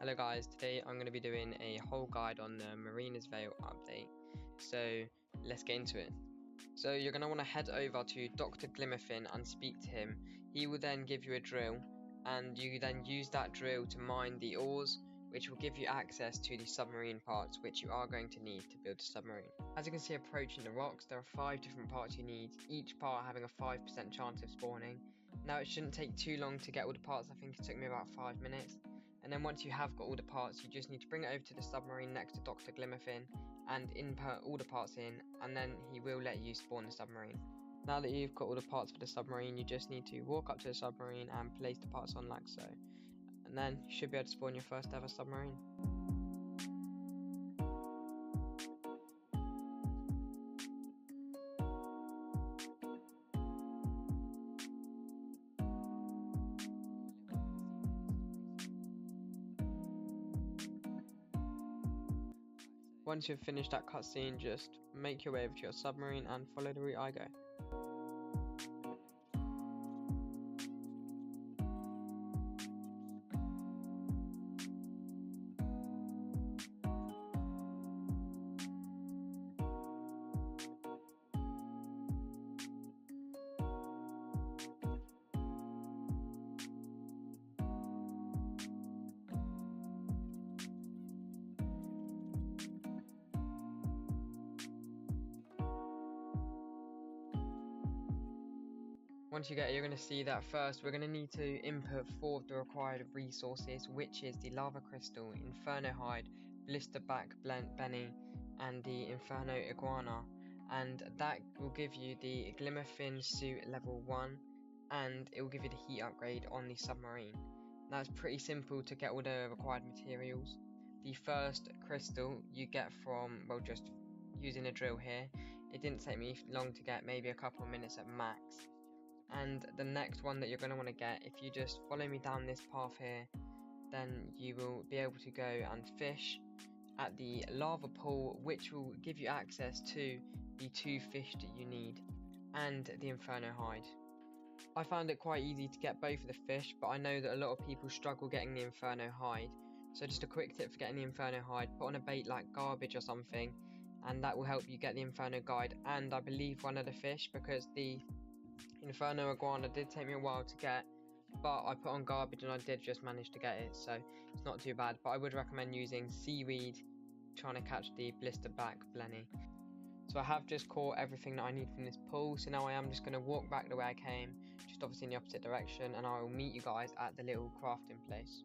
Hello guys, today I'm going to be doing a whole guide on the Mariana'S update, so let's get into it. So you're going to want to head over to Dr. Glimmerfin and speak to him. He will then give you a drill, and you then use that drill to mine the ores, which will give you access to the submarine parts, which you are going to need to build a submarine. As you can see approaching the rocks, there are 5 different parts you need, each part having a 5% chance of spawning. Now it shouldn't take too long to get all the parts. I think it took me about 5 minutes. And then once you have got all the parts, you just need to bring it over to the submarine next to Dr. Glimmerfin and input all the parts in, and then he will let you spawn the submarine. Now that you've got all the parts for the submarine, you just need to walk up to the submarine and place the parts on like so. And then you should be able to spawn your first ever submarine. Once you've finished that cutscene, just make your way over to your submarine and follow the route I go. Once you get it, you're going to see that first we're going to need to input 4 of the required resources, which is the lava crystal, inferno hide, blisterback Benny, and the inferno iguana. And that will give you the glimmerfin suit level 1, and it will give you the heat upgrade on the submarine. Now it's pretty simple to get all the required materials. The first crystal you get from, well, just using a drill here. It didn't take me long to get, maybe a couple of minutes at max. And the next one that you're going to want to get, if you just follow me down this path here, then you will be able to go and fish at the lava pool, which will give you access to the 2 fish that you need and the inferno hide. I found it quite easy to get both of the fish, but I know that a lot of people struggle getting the inferno hide. So just a quick tip for getting the inferno hide: put on a bait like garbage or something, and that will help you get the inferno guide and I believe one of the fish, because the inferno iguana did take me a while to get, but I put on garbage and I did just manage to get it, so it's not too bad. But I would recommend using seaweed trying to catch the blisterback blenny. So I have just caught everything that I need from this pool, so now I am just going to walk back the way I came, just obviously in the opposite direction, and I will meet you guys at the little crafting place.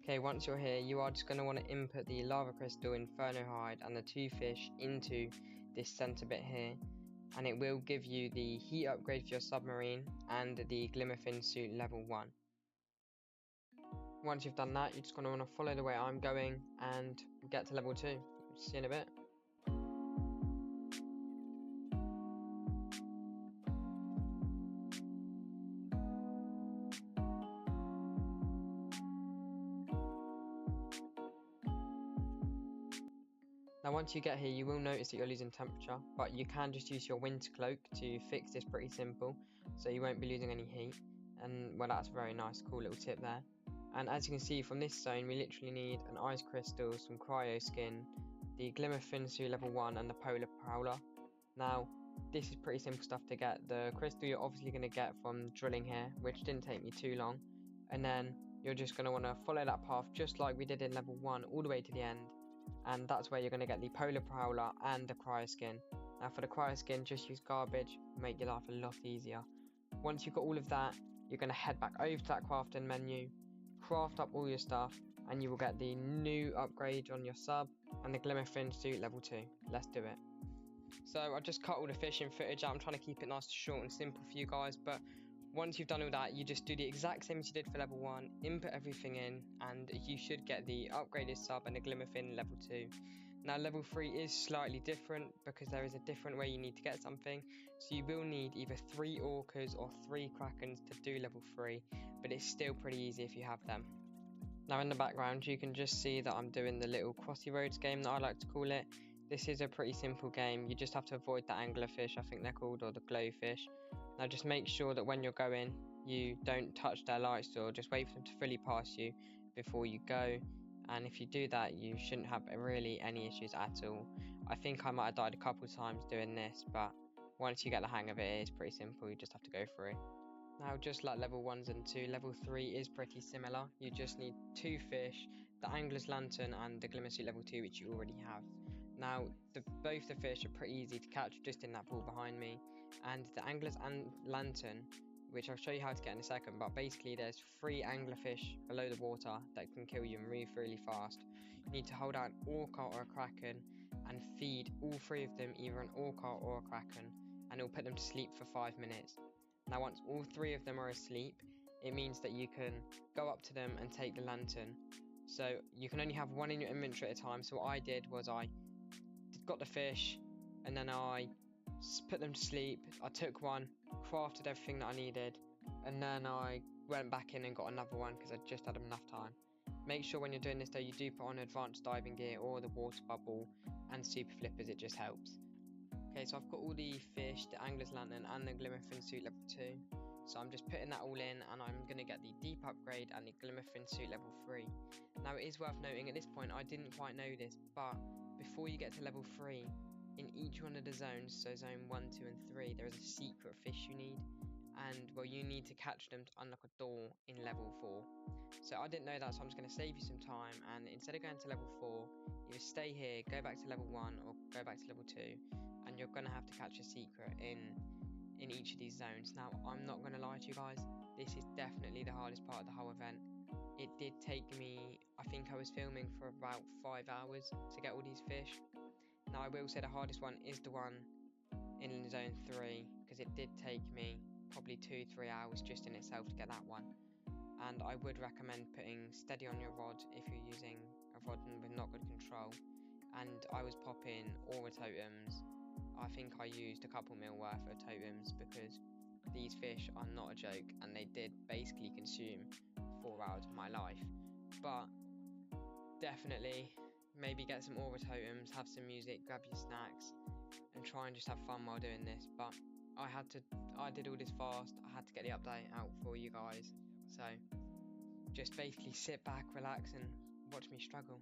Okay, once you're here, you are just going to want to input the lava crystal, inferno hide, and the 2 fish into this center bit here, and it will give you the heat upgrade for your submarine and the glimmerfin suit level 1. Once you've done that, you're just going to want to follow the way I'm going and get to level 2. See you in a bit. Now once you get here, you will notice that you're losing temperature, but you can just use your winter cloak to fix this. Pretty simple, so you won't be losing any heat. And well, that's a very nice, cool little tip there. And as you can see from this zone, we literally need an ice crystal, some cryo skin, the glimmerfin suit level 1, and the polar prowler. Now this is pretty simple stuff to get. The crystal you're obviously going to get from drilling here, which didn't take me too long, and then you're just going to want to follow that path just like we did in level 1 all the way to the end. And that's where you're going to get the polar prowler and the cryo skin. Now for the cryo skin, just use garbage, make your life a lot easier. Once you've got all of that, you're going to head back over to that crafting menu, craft up all your stuff, and you will get the new upgrade on your sub and the glimmerfin suit level 2. Let's do it. So I just cut all the fishing footage out. I'm trying to keep it nice, short and simple for you guys, but once you've done all that, you just do the exact same as you did for level 1, input everything in, and you should get the upgraded sub and the glimmerfin level 2. Now level 3 is slightly different because there is a different way you need to get something, so you will need either 3 orcas or 3 krakens to do level 3, but it's still pretty easy if you have them. Now in the background you can just see that I'm doing the little crossy roads game that I like to call it. This is a pretty simple game. You just have to avoid the anglerfish, I think they're called, or the glowfish. Now just make sure that when you're going, you don't touch their lights, or just wait for them to fully pass you before you go. and if you do that, you shouldn't have really any issues at all. I think I might have died a couple times doing this, but once you get the hang of it, it's pretty simple. You just have to go through. Now, just like level 1s and 2, level 3 is pretty similar. You just need 2 fish, the angler's lantern and the glimmer suit level 2, which you already have. Now, both the fish are pretty easy to catch, just in that pool behind me, and the angler's lantern, which I'll show you how to get in a second, but basically there's 3 anglerfish below the water that can kill you and move really fast. You need to hold out an orca or a kraken and feed all 3 of them either an orca or a kraken, and it'll put them to sleep for 5 minutes. Now, once all 3 of them are asleep, it means that you can go up to them and take the lantern. So you can only have 1 in your inventory at a time. So what I did was I got the fish, and then I put them to sleep. I took one, crafted everything that I needed, and then I went back in and got another one because I just had enough time. Make sure when you're doing this though, you do put on advanced diving gear or the water bubble and super flippers, it just helps. Okay, so I've got all the fish, the angler's lantern and the glimmer fin suit level 2. So I'm just putting that all in, and I'm going to get the deep upgrade and the glimmer fin suit level 3. Now, it is worth noting at this point, I didn't quite know this, but before you get to level 3, in each one of the zones, so zone 1, 2 and 3, there is a secret fish you need. And, well, you need to catch them to unlock a door in level 4. So I didn't know that, so I'm just going to save you some time, and instead of going to level 4, either stay here, go back to level 1, or go back to level 2, and you're going to have to catch a secret in each of these zones. Now, I'm not going to lie to you guys, this is definitely the hardest part of the whole event. It did take me, I think I was filming for about 5 hours to get all these fish. Now, I will say the hardest one is the one in zone 3, because it did take me probably 2-3 hours just in itself to get that one. And I would recommend putting steady on your rod if you're using a rod with not good control. And I was popping aura totems. I think I used a couple mil worth of totems because these fish are not a joke, and they did basically consume 4 hours of my life. But definitely maybe get some aura totems, have some music, grab your snacks, and try and just have fun while doing this. But I did all this fast. I had to get the update out for you guys. So just basically sit back, relax, and watch me struggle.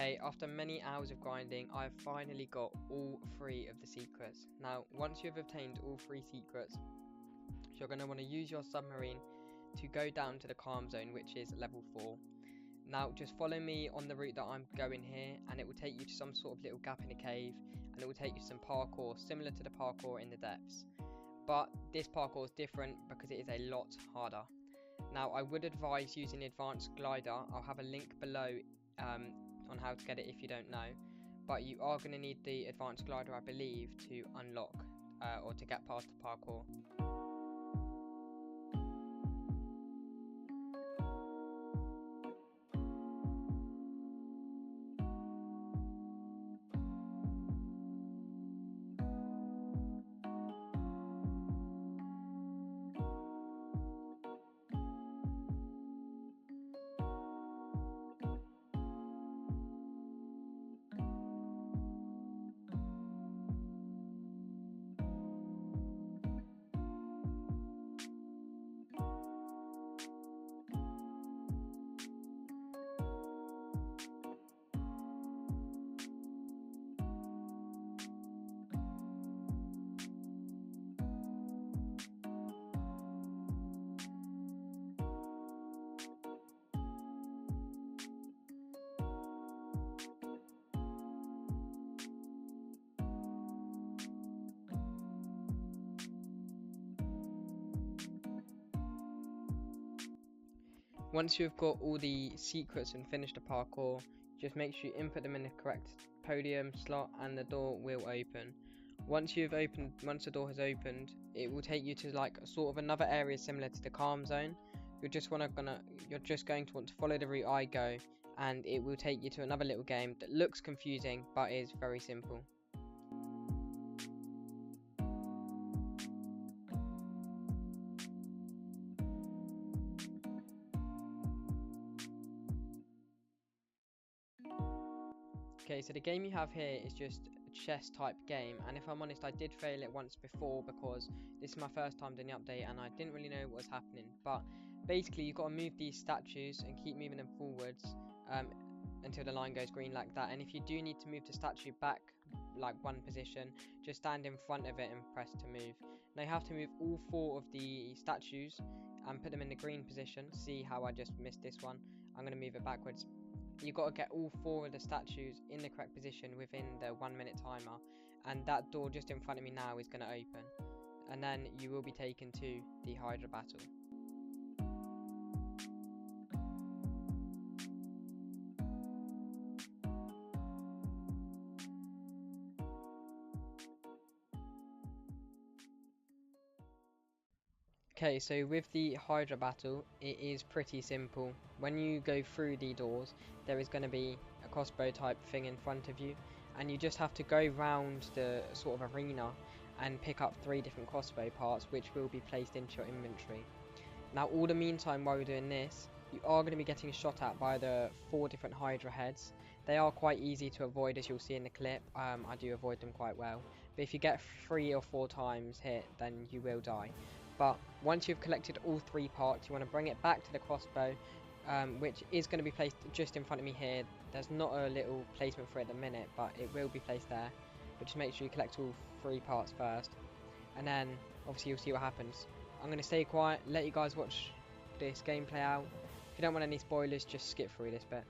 Okay, after many hours of grinding, I've finally got all 3 of the secrets. Now, once you've obtained all 3 secrets, you're going to want to use your submarine to go down to the calm zone, which is level 4. Now, just follow me on the route that I'm going here, and it will take you to some sort of little gap in a cave, and it will take you to some parkour, similar to the parkour in the depths. But this parkour is different because it is a lot harder. Now, I would advise using the advanced glider. I'll have a link below on how to get it if you don't know. But you are going to need the advanced glider, I believe, to unlock or to get past the parkour. Once you've got all the secrets and finished the parkour, just make sure you input them in the correct podium slot and the door will open. Once the door has opened, it will take you to like sort of another area similar to the calm zone. You're just going to want to follow the route I go, and it will take you to another little game that looks confusing but is very simple. Okay, so the game you have here is just a chess type game, and if I'm honest, I did fail it once before because this is my first time doing the update and I didn't really know what was happening. But basically you've got to move these statues and keep moving them forwards until the line goes green like that, and if you do need to move the statue back like one position, just stand in front of it and press to move. Now you have to move all 4 of the statues and put them in the green position. See how I just missed this one? I'm going to move it backwards. You've got to get all 4 of the statues in the correct position within the 1 minute timer, and that door just in front of me now is going to open, and then you will be taken to the Hydra battle. Okay, so with the Hydra battle, it is pretty simple. When you go through the doors, there is going to be a crossbow type thing in front of you, and you just have to go round the sort of arena and pick up 3 different crossbow parts, which will be placed into your inventory. Now, all the meantime, while you're doing this, you are going to be getting shot at by the 4 different Hydra heads. They are quite easy to avoid, as you'll see in the clip. I do avoid them quite well, but if you get 3 or 4 times hit, then you will die. But once you've collected all 3 parts, you want to bring it back to the crossbow, which is going to be placed just in front of me here. There's not a little placement for it at the minute, but it will be placed there. But just make sure you collect all 3 parts first, and then obviously you'll see what happens. I'm going to stay quiet, let you guys watch this gameplay out. If you don't want any spoilers, just skip through this bit.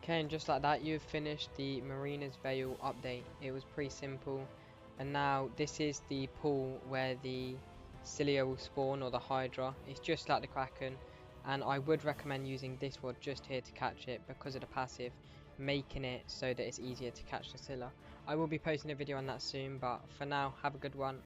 Okay, and just like that, you've finished the Mariana'S Vale update. It was pretty simple. And now this is the pool where the Cilia will spawn, or the Hydra. It's just like the Kraken. And I would recommend using this rod just here to catch it because of the passive, making it so that it's easier to catch the Scylla. I will be posting a video on that soon, but for now, have a good one.